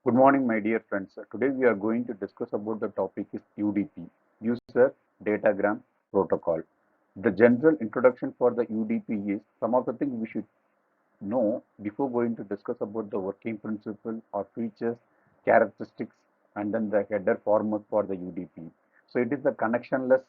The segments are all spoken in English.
Good morning, my dear friends. Today we are going to discuss about the topic is UDP, User Datagram Protocol. The general introduction for the UDP is some of the things we should know before going to discuss about the working principle or features, characteristics, and then the header format for the UDP. So it is the connectionless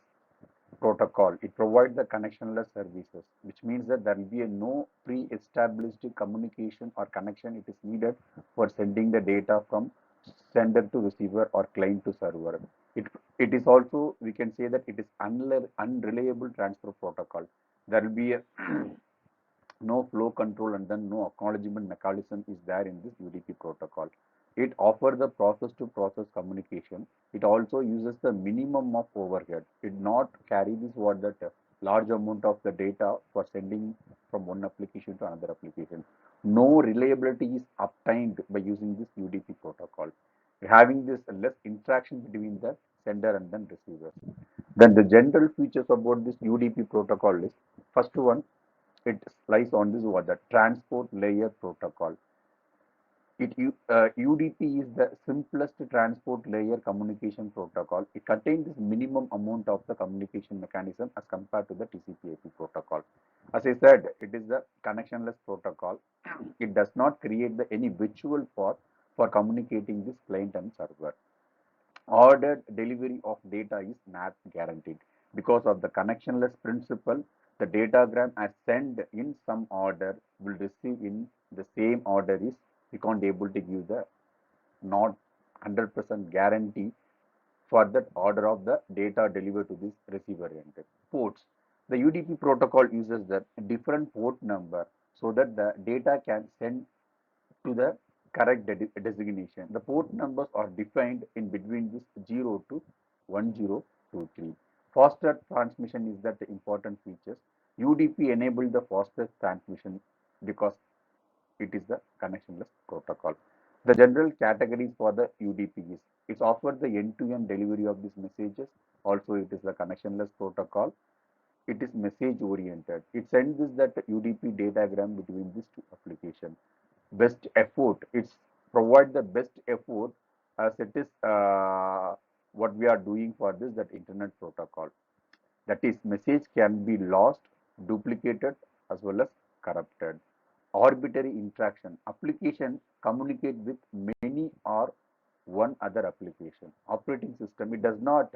protocol. It provides the connectionless services, which means that there will be a no pre-established communication or connection it is needed for sending the data from sender to receiver or client to server. It, it is also, we can say that it is unreliable transfer protocol. There will be a no flow control and then no acknowledgement mechanism is there in this UDP protocol. It offers the process to process communication. It also uses the minimum of overhead. It not carry this what that large amount of the data for sending from one application to another application. No reliability is obtained by using this UDP protocol. Having this less interaction between the sender and then receiver. Then the general features about this UDP protocol is first one, it lies on this what the transport layer protocol. UDP is the simplest transport layer communication protocol. It contains this minimum amount of the communication mechanism as compared to the TCP/IP protocol. As I said, it is the connectionless protocol. It does not create any virtual path for communicating this client and server. Ordered delivery of data is not guaranteed. Because of the connectionless principle, the datagram as sent in some order will receive in the same order is we can't able to give the not 100% guarantee for that order of the data delivered to this receiver end. Ports. The UDP protocol uses the different port number so that the data can send to the correct designation. The port numbers are defined in between this 0 to 1023. Faster transmission is that the important features. UDP enable the fastest transmission because it is the connectionless protocol. The general categories for the UDP is it offers the end-to-end delivery of these messages. Also, it is the connectionless protocol. It is message oriented. It sends this that UDP datagram between these two applications. Best effort. It's provide the best effort as it is what we are doing for this that internet protocol. That is, message can be lost, duplicated, as well as corrupted. Arbitrary interaction. Application communicate with many or one other application. Operating system, it does not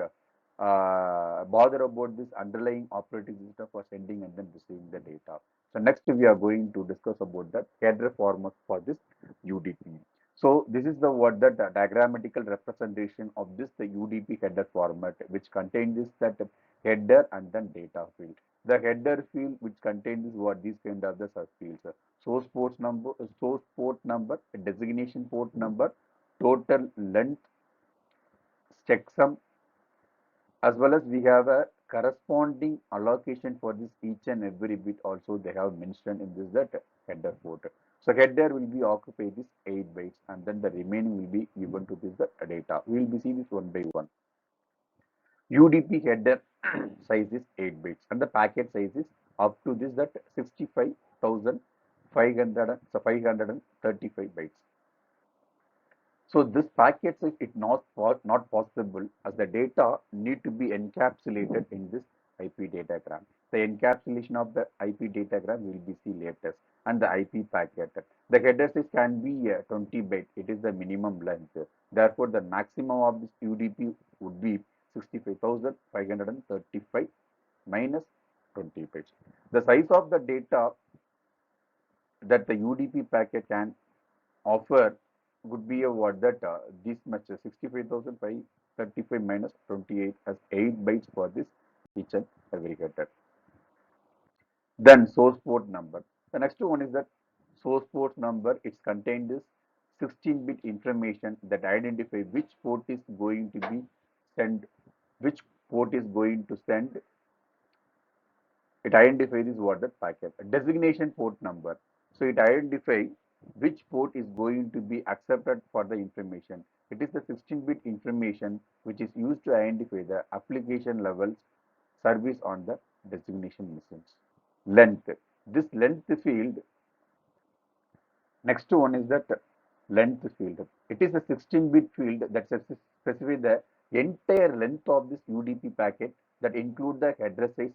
bother about this underlying operating system for sending and then receiving the data. So next we are going to discuss about the header format for this UDP. So this is the what that diagrammatical representation of this the UDP header format, which contains this that header and then data field. The header field which contains what these kind of the subfields. Source port number, designation port number, total length, checksum, as well as we have a corresponding allocation for this each and every bit also they have mentioned in this that header port. So header will be occupy this 8 bytes and then the remaining will be given to this the data. We will be see this one by one. UDP header size is 8 bytes and the packet size is up to this that 65,535 bytes. So this packet is it not possible as the data need to be encapsulated in this IP datagram. The encapsulation of the IP datagram will be see latest and the IP packet. The header size can be 20 byte. It is the minimum length. Therefore, the maximum of this UDP would be 65,535 minus 20 bytes. The size of the data that the UDP packet can offer would be a what that this much 65,535 minus 28 as 8 bytes for this each and every header. Then source port number. The next one is that source port number. It's contained this 16-bit information that identify which port is going to be send, which port is going to send. It identifies this what that packet. A designation port number. So it identifies which port is going to be accepted for the information. It is the 16-bit information which is used to identify the application levels service on the designation machines. Length. This length field, next one is that length field. It is a 16-bit field that specifies the entire length of this UDP packet that include the address size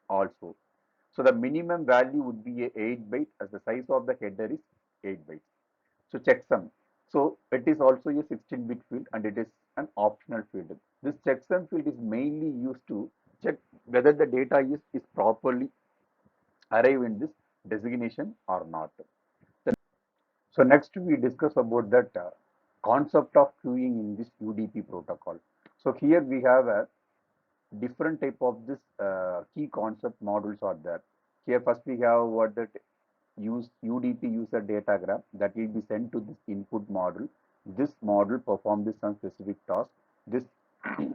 also. So the minimum value would be a 8 byte as the size of the header is 8 bytes. So checksum. So it is also a 16-bit field and it is an optional field. This checksum field is mainly used to check whether the data is properly arrive in this designation or not. So next we discuss about that concept of queuing in this UDP protocol. So here we have a different type of this key concept modules are there. Here first we have what that use UDP user datagram that will be sent to this input module. This module perform this some specific task. This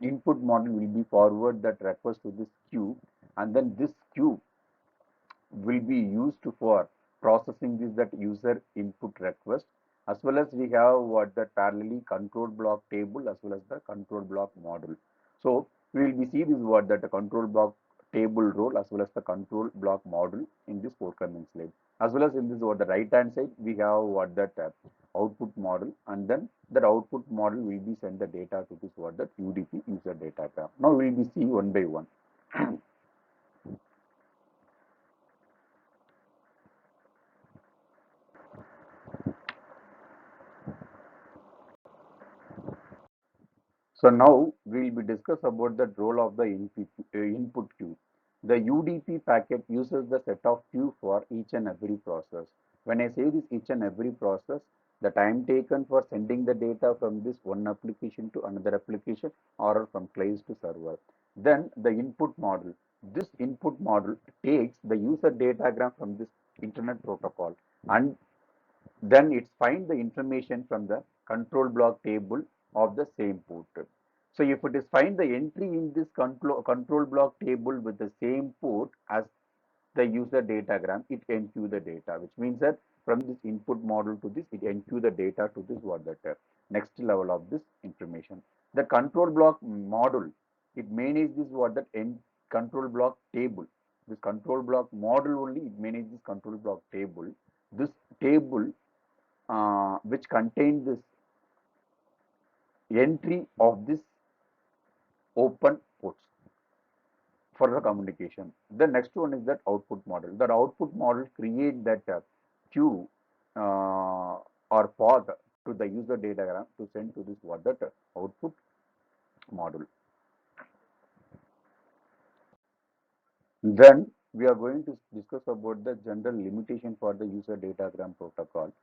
input module will be forward that request to this queue, and then this queue will be used for processing this that user input request, as well as we have what the parallelly control block table as well as the control block module. So we will be see this what that the control block table role as well as the control block module in this forthcoming slide. As well as in this what the right hand side we have what that output model, and then that output model will be send the data to this what that UDP user datagram. Now we will be see one by one. So now we will be discuss about the role of the input queue. The UDP packet uses the set of queue for each and every process. When I say this each and every process, the time taken for sending the data from this one application to another application or from client to server. Then the input model. This input model takes the user datagram from this internet protocol and then it finds the information from the control block table of the same port. So if it is find the entry in this control block table with the same port as the user datagram, it enqueue the data, which means that from this input model to this, it enqueue the data to this what that next level of this information. The control block model, it manages this what that control block table. This control block model only, it manages this control block table. This table which contain this entry of this open ports for the communication. The next one is that output model. That output model create that queue or path to the user datagram to send to this what that output model. Then we are going to discuss about the general limitation for the user datagram protocol.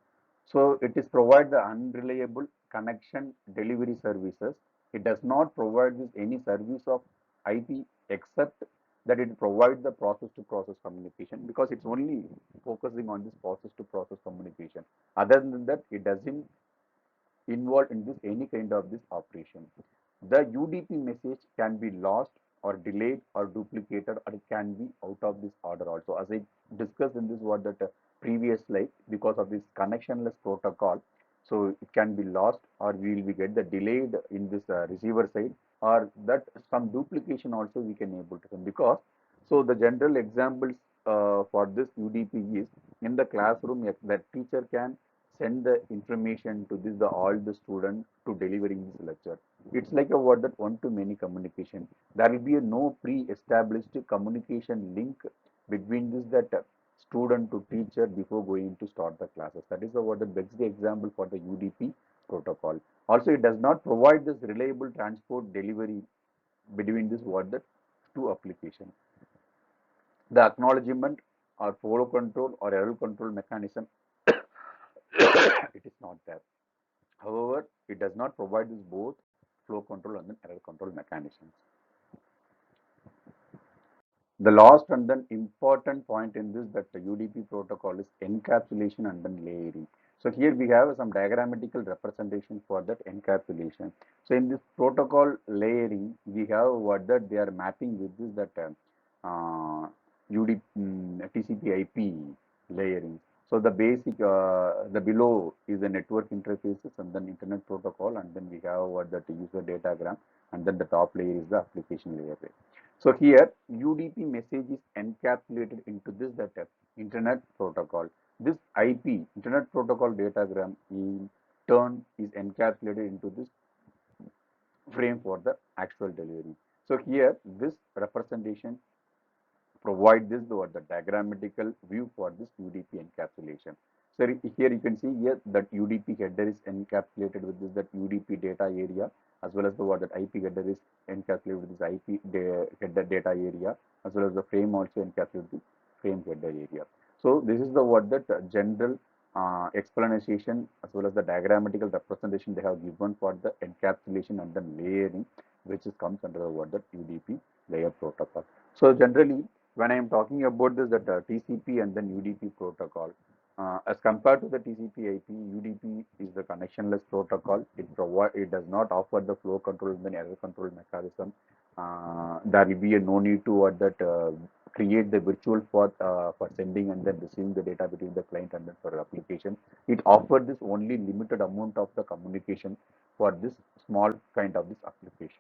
So it is provide the unreliable connection delivery services. It does not provide this any service of IP except that it provides the process to process communication, because it's only focusing on this process to process communication. Other than that, it doesn't involved in this any kind of this operation. The UDP message can be lost or delayed or duplicated, or it can be out of this order also. As I discussed in this what that previous slide, because of this connectionless protocol, so it can be lost or we will be get the delayed in this receiver side, or that some duplication also we can able to, because so the general examples for this UDP is in the classroom, the teacher can send the information to this the all the students to delivering this lecture. It's like a word that one to many communication. There will be a no pre-established communication link between this that student to teacher before going to start the classes. That is the word that begs the example for the UDP protocol. Also, it does not provide this reliable transport delivery between this word that two applications. The acknowledgement or flow control or error control mechanism, it is not there. However, it does not provide this both flow control and then error control mechanisms. The last and then important point in this that the UDP protocol is encapsulation and then layering. So here we have some diagrammatical representation for that encapsulation. So in this protocol layering, we have what that they are mapping with this that UDP TCP IP layering. So the basic, the below is the network interfaces and then internet protocol, and then we have what that user datagram, and then the top layer is the application layer. So here UDP message is encapsulated into this that internet protocol. This IP internet protocol datagram is turn is encapsulated into this frame for the actual delivery. So here this representation provide this the diagrammatical view for this UDP encapsulation. So here you can see here that UDP header is encapsulated with this that UDP data area, as well as the what that IP header is encapsulated with this IP header data area, as well as the frame also encapsulated with the frame header area. So this is the what that general explanation as well as the diagrammatical representation they have given for the encapsulation and the layering, which is comes under the what that UDP layer protocol. So generally, when I am talking about this, that TCP and then UDP protocol, as compared to the TCP IP, UDP is the connectionless protocol. It does not offer the flow control and then error control mechanism. There will be no need to create the virtual for sending and then receiving the data between the client and then for the application. It offers this only limited amount of the communication for this small kind of this application.